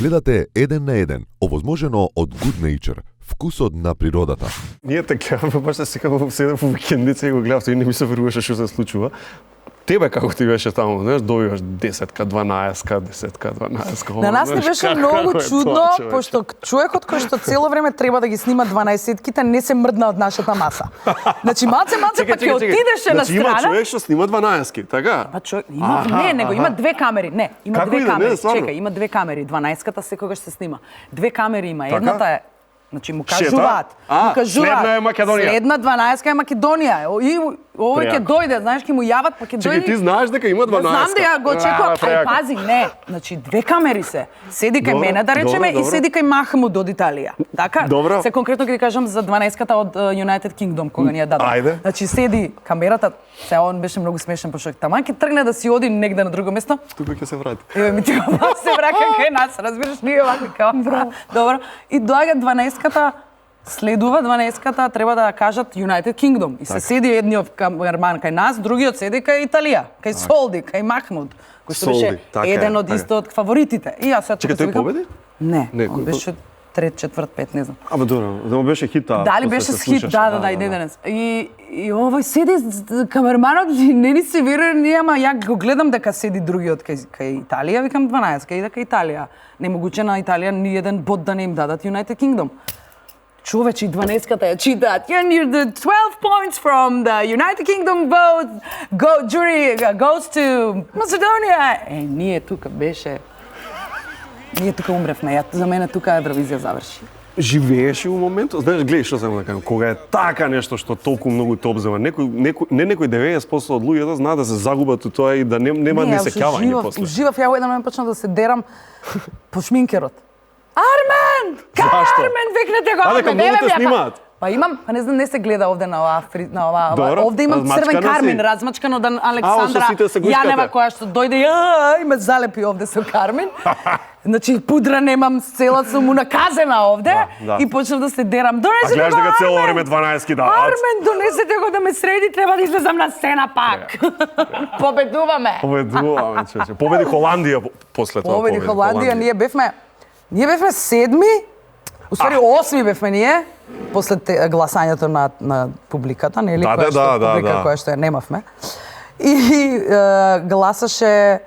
Гледате Еден на еден, овозможено од Good Nature, вкусот на природата. Ние така, баш секако седев во викендица и го гледав, и не ми се веруваше што се случува. Тебе како ти беше таму, знаеш, добиваш 10-ка, 12-ка, 10-ка, 12-ка. На нас ни беше многу чудно, пошто човекот кој што цело време треба да ги снима 12-ките не се мрдна од нашата маса. Значи малце па ќе отидеше на страна. Значи има човек што снима 12-ки, така? Па човек, има него има две камери. Не, има како две камери. Чекај, има две камери. 12-ката секогаш се снима. Две камери има. Така? Едната е значи му кажуваат. Следна е Македонија. Следна 12-ка е Македонија. И овој ќе дојде, знаеш, ќе му јават, па ќе дојде. Чекај, ти знаеш дека има 12-ка. Знам да ја го чекувам, ај пази, не. Значи две камери се. Седи кај мене да речеме и седи кај Махмуд од Италија. Така? Добро. Се конкретно ќе ти кажам за 12-ката од United Kingdom кога ни ја дадоа. Ајде. Значи седи камерата, се он беше многу смешен пошто таман ќе тргне да си оди негде на друго место. Тука ќе се врати. Еве ми ти го се враќа кај нас, разбираш, ние вака као. Добро. И доаѓа 12-ката. Следува 12-ката, треба да кажат United Kingdom. И се седи едниот камерман кај нас, другиот седи кај Италија, кај Солди, кај Махмуд, кој што беше еден од исто од фаворитите. И јас сега тој победи? Не, он беше трет, четврт, пет, не знам. Ама добро, да му беше хит таа. Дали беше хит, да, и денес. И овој седи камерманот и не ни се верува, ама ја го гледам дека седи другиот кај Италија, викам 12, иде кај Италија. Немогуче на Италија ни еден бод да не им дадат United Kingdom. Човече, 12-ката ја читаат. You're the 12 points from the United Kingdom vote. Jury goes to Macedonia. Ние тука беше... Ние тука умревме. За мене тука Евровизија заврши. Живееш во моментот? Знаеш, гледај што сам да кажам, кога е така нешто што толку многу те обзема, некој 90% од луѓето знаат да се загубат у тоа и да нема несеќавање после. Уживав, ја еден момент почнав да се дерам по шминкерот. Армен! Зашто? Армен, викнете го! Дека многу те снимаат. Па имам, па не знам, не се гледа овде на ова. Овде имам црвен кармин, размачкан од Александра Јанева, која што дојде и ме залепи овде со кармин. Значи, пудра немам, цела сум му наказена овде и почнав да се дерам. Донесете го, Армен! А гледаш дека цело време 12 даваат. Армен, донесете го да ме среди, треба да излезам на сцена пак. Победуваме. Победуваме, чече. Победи Холандија после тоа. Победи Холандија, ние бевме седми, уствари 8 бевме ние, после гласањето на публиката, нели, публика која што ја немавме. И гласаше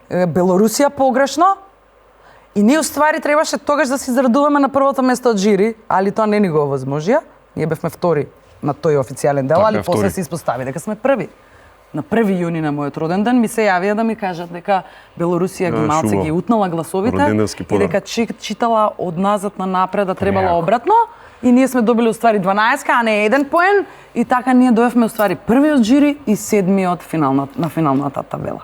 Белорусија погрешно, и ние уствари требаше тогаш да се израдуваме на првото место од жири, али тоа не ни го овозможија. Ние бевме втори на тој официјален дел, али после се испостави дека сме први. На 1 јуни на мојот роден ден ми се јавија да ми кажат дека Белорусија ги малце ги утнала гласовите и дека читала од назад на напред, да требало обратно. И ние сме добили уствари 12, а не 1 поен. И така ние дојавме уствари првиот жири и седмиот на финалната табела.